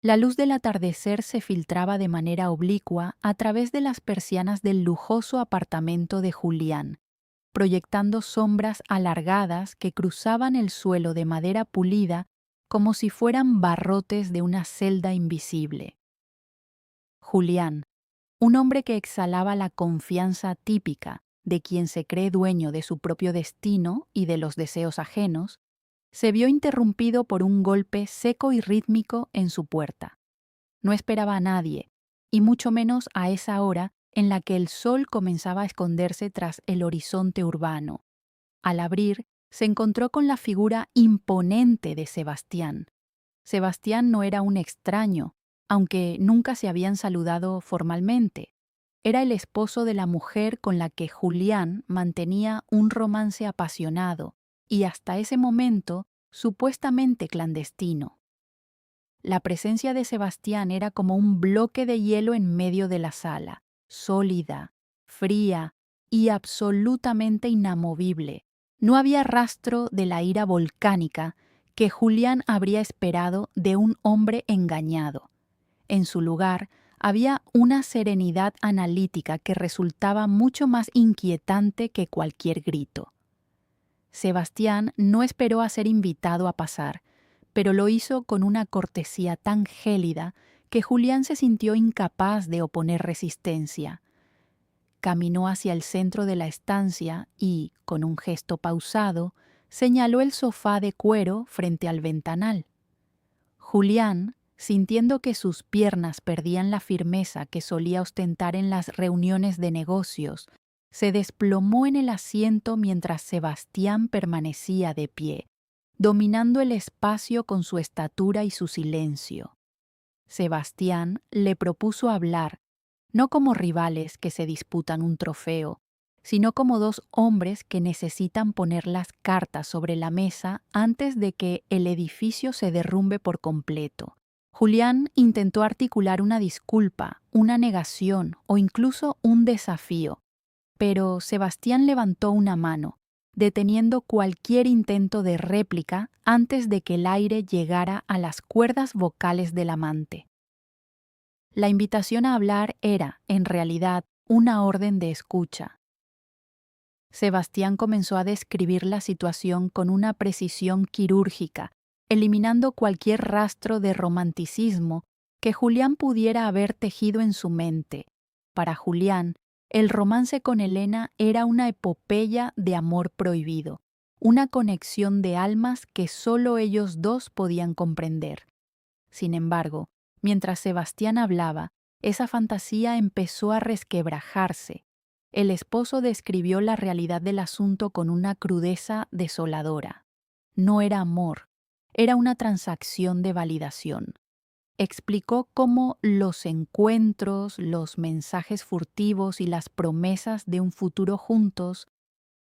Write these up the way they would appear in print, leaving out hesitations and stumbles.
La luz del atardecer se filtraba de manera oblicua a través de las persianas del lujoso apartamento de Julián, proyectando sombras alargadas que cruzaban el suelo de madera pulida como si fueran barrotes de una celda invisible. Julián, un hombre que exhalaba la confianza típica de quien se cree dueño de su propio destino y de los deseos ajenos, se vio interrumpido por un golpe seco y rítmico en su puerta. No esperaba a nadie, y mucho menos a esa hora en la que el sol comenzaba a esconderse tras el horizonte urbano. Al abrir, se encontró con la figura imponente de Sebastián. Sebastián no era un extraño, aunque nunca se habían saludado formalmente. Era el esposo de la mujer con la que Julián mantenía un romance apasionado y hasta ese momento supuestamente clandestino. La presencia de Sebastián era como un bloque de hielo en medio de la sala, sólida, fría y absolutamente inamovible. No había rastro de la ira volcánica que Julián habría esperado de un hombre engañado. En su lugar, había una serenidad analítica que resultaba mucho más inquietante que cualquier grito. Sebastián no esperó a ser invitado a pasar, pero lo hizo con una cortesía tan gélida que Julián se sintió incapaz de oponer resistencia. Caminó hacia el centro de la estancia y, con un gesto pausado, señaló el sofá de cuero frente al ventanal. Julián, sintiendo que sus piernas perdían la firmeza que solía ostentar en las reuniones de negocios, se desplomó en el asiento mientras Sebastián permanecía de pie, dominando el espacio con su estatura y su silencio. Sebastián le propuso hablar, no como rivales que se disputan un trofeo, sino como dos hombres que necesitan poner las cartas sobre la mesa antes de que el edificio se derrumbe por completo. Julián intentó articular una disculpa, una negación o incluso un desafío, pero Sebastián levantó una mano, deteniendo cualquier intento de réplica antes de que el aire llegara a las cuerdas vocales del amante. La invitación a hablar era, en realidad, una orden de escucha. Sebastián comenzó a describir la situación con una precisión quirúrgica, eliminando cualquier rastro de romanticismo que Julián pudiera haber tejido en su mente. Para Julián, el romance con Elena era una epopeya de amor prohibido, una conexión de almas que solo ellos dos podían comprender. Sin embargo, mientras Sebastián hablaba, esa fantasía empezó a resquebrajarse. El esposo describió la realidad del asunto con una crudeza desoladora. No era amor, era una transacción de validación. Explicó cómo los encuentros, los mensajes furtivos y las promesas de un futuro juntos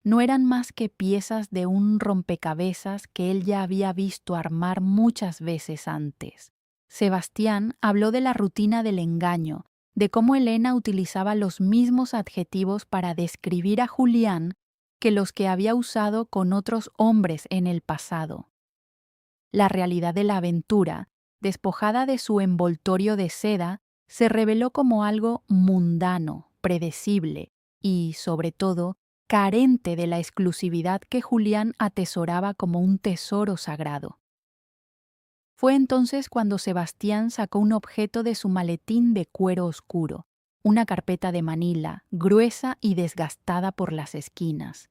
no eran más que piezas de un rompecabezas que él ya había visto armar muchas veces antes. Sebastián habló de la rutina del engaño, de cómo Elena utilizaba los mismos adjetivos para describir a Julián que los que había usado con otros hombres en el pasado. La realidad de la aventura, despojada de su envoltorio de seda, se reveló como algo mundano, predecible y, sobre todo, carente de la exclusividad que Julián atesoraba como un tesoro sagrado. Fue entonces cuando Sebastián sacó un objeto de su maletín de cuero oscuro, una carpeta de manila, gruesa y desgastada por las esquinas.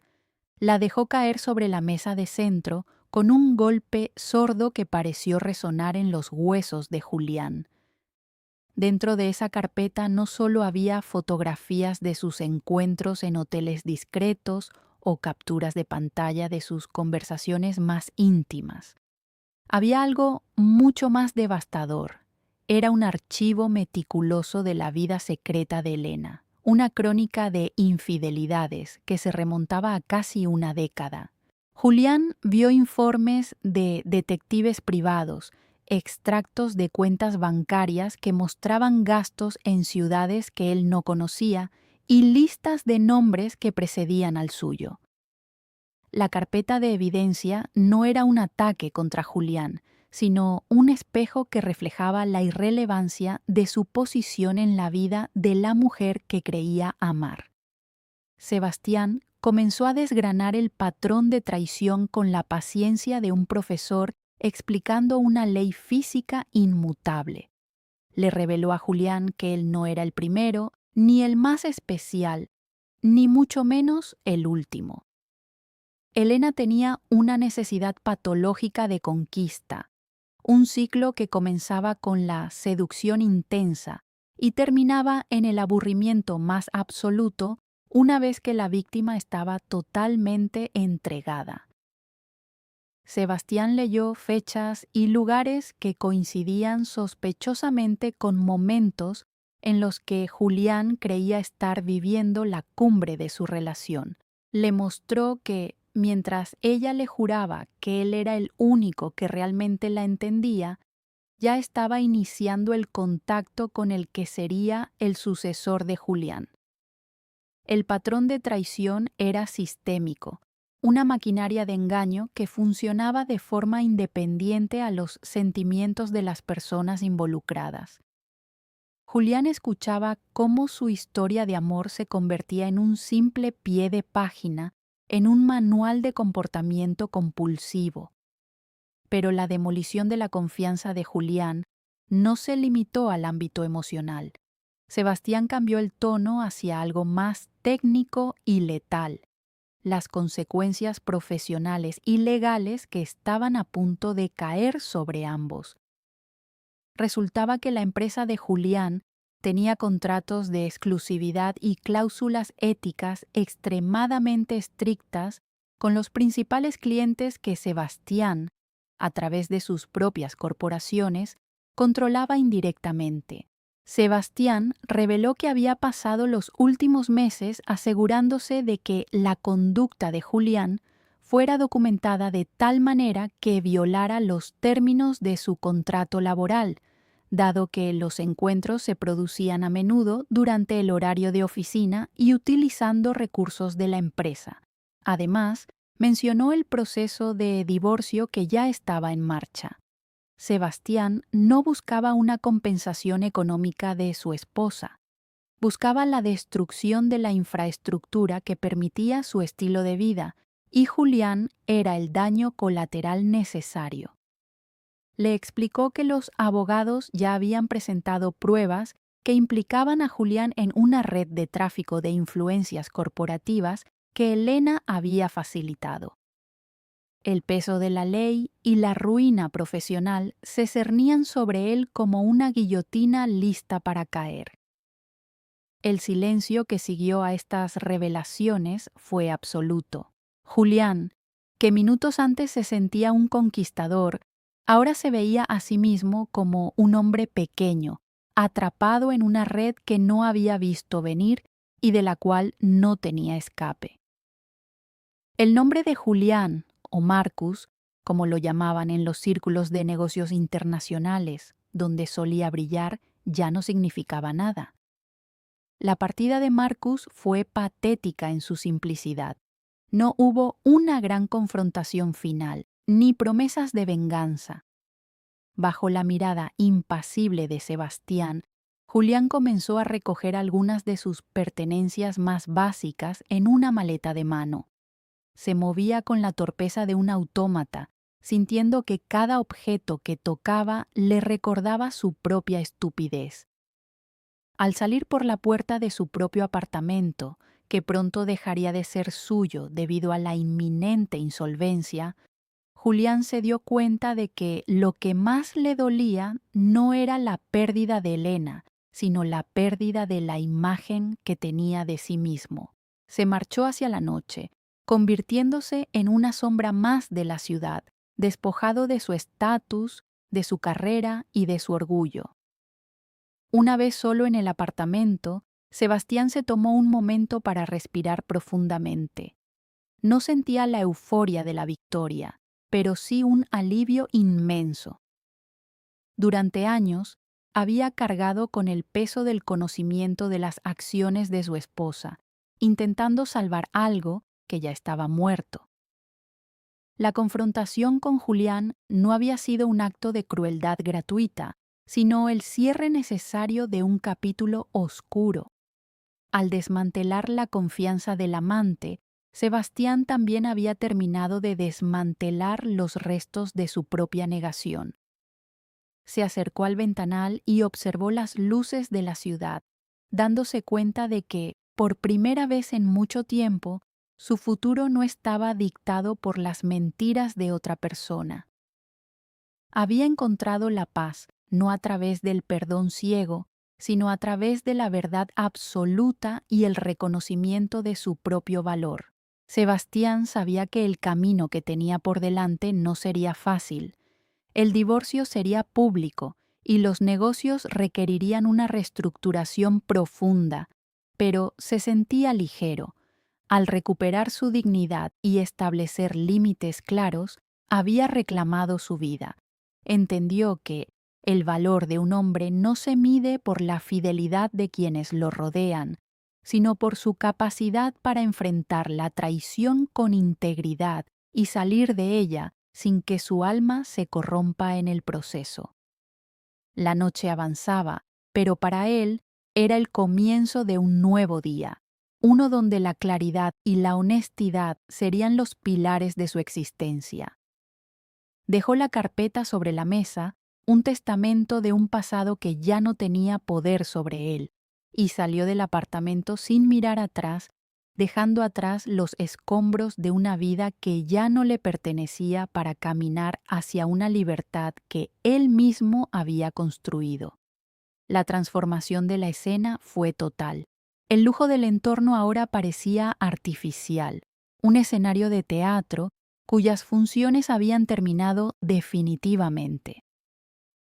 La dejó caer sobre la mesa de centro con un golpe sordo que pareció resonar en los huesos de Julián. Dentro de esa carpeta no solo había fotografías de sus encuentros en hoteles discretos o capturas de pantalla de sus conversaciones más íntimas. Había algo mucho más devastador. Era un archivo meticuloso de la vida secreta de Elena, una crónica de infidelidades que se remontaba a casi una década. Julián vio informes de detectives privados, extractos de cuentas bancarias que mostraban gastos en ciudades que él no conocía y listas de nombres que precedían al suyo. La carpeta de evidencia no era un ataque contra Julián, sino un espejo que reflejaba la irrelevancia de su posición en la vida de la mujer que creía amar. Sebastián comenzó a desgranar el patrón de traición con la paciencia de un profesor explicando una ley física inmutable. Le reveló a Julián que él no era el primero, ni el más especial, ni mucho menos el último. Elena tenía una necesidad patológica de conquista, un ciclo que comenzaba con la seducción intensa y terminaba en el aburrimiento más absoluto una vez que la víctima estaba totalmente entregada. Sebastián leyó fechas y lugares que coincidían sospechosamente con momentos en los que Julián creía estar viviendo la cumbre de su relación. Le mostró que, mientras ella le juraba que él era el único que realmente la entendía, ya estaba iniciando el contacto con el que sería el sucesor de Julián. El patrón de traición era sistémico, una maquinaria de engaño que funcionaba de forma independiente a los sentimientos de las personas involucradas. Julián escuchaba cómo su historia de amor se convertía en un simple pie de página en un manual de comportamiento compulsivo. Pero la demolición de la confianza de Julián no se limitó al ámbito emocional. Sebastián cambió el tono hacia algo más técnico y letal, las consecuencias profesionales y legales que estaban a punto de caer sobre ambos. Resultaba que la empresa de Julián tenía contratos de exclusividad y cláusulas éticas extremadamente estrictas con los principales clientes que Sebastián, a través de sus propias corporaciones, controlaba indirectamente. Sebastián reveló que había pasado los últimos meses asegurándose de que la conducta de Julián fuera documentada de tal manera que violara los términos de su contrato laboral, dado que los encuentros se producían a menudo durante el horario de oficina y utilizando recursos de la empresa. Además, mencionó el proceso de divorcio que ya estaba en marcha. Sebastián no buscaba una compensación económica de su esposa. Buscaba la destrucción de la infraestructura que permitía su estilo de vida, y Julián era el daño colateral necesario. Le explicó que los abogados ya habían presentado pruebas que implicaban a Julián en una red de tráfico de influencias corporativas que Elena había facilitado. El peso de la ley y la ruina profesional se cernían sobre él como una guillotina lista para caer. El silencio que siguió a estas revelaciones fue absoluto. Julián, que minutos antes se sentía un conquistador, ahora se veía a sí mismo como un hombre pequeño, atrapado en una red que no había visto venir y de la cual no tenía escape. El nombre de Julián, o Marcus, como lo llamaban en los círculos de negocios internacionales, donde solía brillar, ya no significaba nada. La partida de Marcus fue patética en su simplicidad. No hubo una gran confrontación final, ni promesas de venganza. Bajo la mirada impasible de Sebastián, Julián comenzó a recoger algunas de sus pertenencias más básicas en una maleta de mano. Se movía con la torpeza de un autómata, sintiendo que cada objeto que tocaba le recordaba su propia estupidez. Al salir por la puerta de su propio apartamento, que pronto dejaría de ser suyo debido a la inminente insolvencia, Julián se dio cuenta de que lo que más le dolía no era la pérdida de Elena, sino la pérdida de la imagen que tenía de sí mismo. Se marchó hacia la noche, convirtiéndose en una sombra más de la ciudad, despojado de su estatus, de su carrera y de su orgullo. Una vez solo en el apartamento, Sebastián se tomó un momento para respirar profundamente. No sentía la euforia de la victoria, pero sí un alivio inmenso. Durante años, había cargado con el peso del conocimiento de las acciones de su esposa, intentando salvar algo que ya estaba muerto. La confrontación con Julián no había sido un acto de crueldad gratuita, sino el cierre necesario de un capítulo oscuro. Al desmantelar la confianza del amante, Sebastián también había terminado de desmantelar los restos de su propia negación. Se acercó al ventanal y observó las luces de la ciudad, dándose cuenta de que, por primera vez en mucho tiempo, su futuro no estaba dictado por las mentiras de otra persona. Había encontrado la paz no a través del perdón ciego, sino a través de la verdad absoluta y el reconocimiento de su propio valor. Sebastián sabía que el camino que tenía por delante no sería fácil. El divorcio sería público y los negocios requerirían una reestructuración profunda, pero se sentía ligero. Al recuperar su dignidad y establecer límites claros, había reclamado su vida. Entendió que el valor de un hombre no se mide por la fidelidad de quienes lo rodean, sino por su capacidad para enfrentar la traición con integridad y salir de ella sin que su alma se corrompa en el proceso. La noche avanzaba, pero para él era el comienzo de un nuevo día, uno donde la claridad y la honestidad serían los pilares de su existencia. Dejó la carpeta sobre la mesa, un testamento de un pasado que ya no tenía poder sobre él, y salió del apartamento sin mirar atrás, dejando atrás los escombros de una vida que ya no le pertenecía para caminar hacia una libertad que él mismo había construido. La transformación de la escena fue total. El lujo del entorno ahora parecía artificial, un escenario de teatro cuyas funciones habían terminado definitivamente.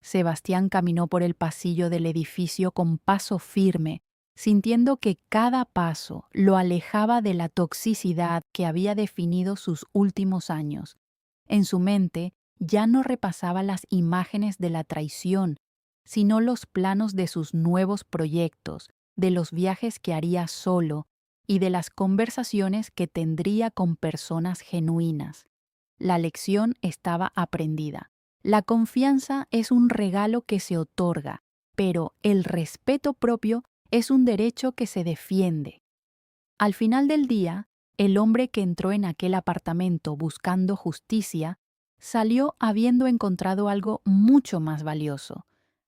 Sebastián caminó por el pasillo del edificio con paso firme, sintiendo que cada paso lo alejaba de la toxicidad que había definido sus últimos años. En su mente ya no repasaba las imágenes de la traición, sino los planos de sus nuevos proyectos, de los viajes que haría solo y de las conversaciones que tendría con personas genuinas. La lección estaba aprendida. La confianza es un regalo que se otorga, pero el respeto propio es un derecho que se defiende. Al final del día, el hombre que entró en aquel apartamento buscando justicia salió habiendo encontrado algo mucho más valioso: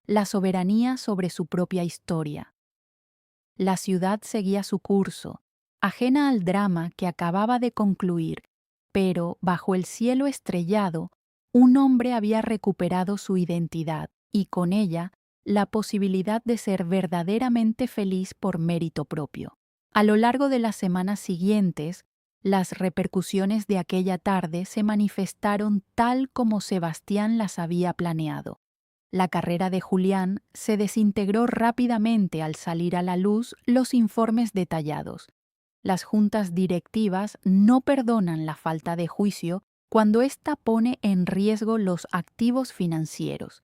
la soberanía sobre su propia historia. La ciudad seguía su curso, ajena al drama que acababa de concluir, pero bajo el cielo estrellado, un hombre había recuperado su identidad y con ella la posibilidad de ser verdaderamente feliz por mérito propio. A lo largo de las semanas siguientes, las repercusiones de aquella tarde se manifestaron tal como Sebastián las había planeado. La carrera de Julián se desintegró rápidamente al salir a la luz los informes detallados. Las juntas directivas no perdonan la falta de juicio cuando ésta pone en riesgo los activos financieros.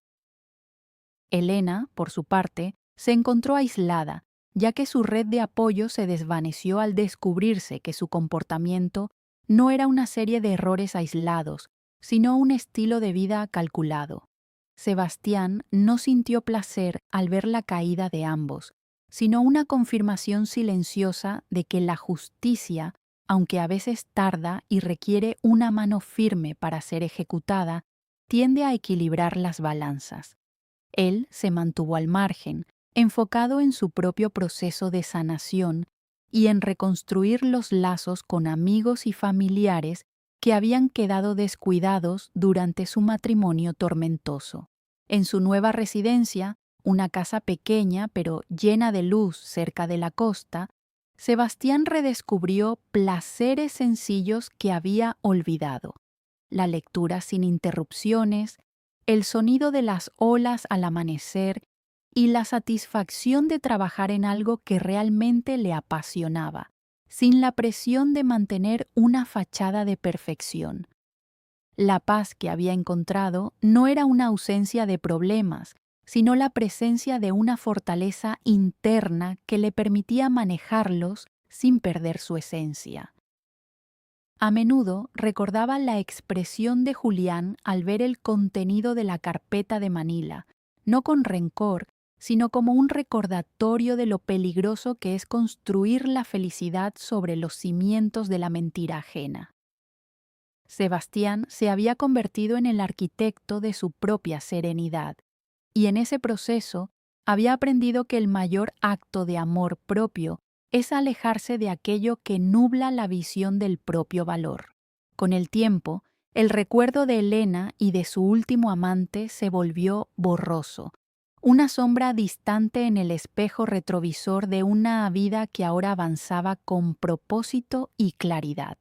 Elena, por su parte, se encontró aislada, ya que su red de apoyo se desvaneció al descubrirse que su comportamiento no era una serie de errores aislados, sino un estilo de vida calculado. Sebastián no sintió placer al ver la caída de ambos, sino una confirmación silenciosa de que la justicia, aunque a veces tarda y requiere una mano firme para ser ejecutada, tiende a equilibrar las balanzas. Él se mantuvo al margen, enfocado en su propio proceso de sanación y en reconstruir los lazos con amigos y familiares que habían quedado descuidados durante su matrimonio tormentoso. En su nueva residencia, una casa pequeña pero llena de luz cerca de la costa, Sebastián redescubrió placeres sencillos que había olvidado: la lectura sin interrupciones, el sonido de las olas al amanecer y la satisfacción de trabajar en algo que realmente le apasionaba, sin la presión de mantener una fachada de perfección. La paz que había encontrado no era una ausencia de problemas, sino la presencia de una fortaleza interna que le permitía manejarlos sin perder su esencia. A menudo recordaba la expresión de Julián al ver el contenido de la carpeta de Manila, no con rencor, sino como un recordatorio de lo peligroso que es construir la felicidad sobre los cimientos de la mentira ajena. Sebastián se había convertido en el arquitecto de su propia serenidad, y en ese proceso había aprendido que el mayor acto de amor propio es alejarse de aquello que nubla la visión del propio valor. Con el tiempo, el recuerdo de Elena y de su último amante se volvió borroso, una sombra distante en el espejo retrovisor de una vida que ahora avanzaba con propósito y claridad.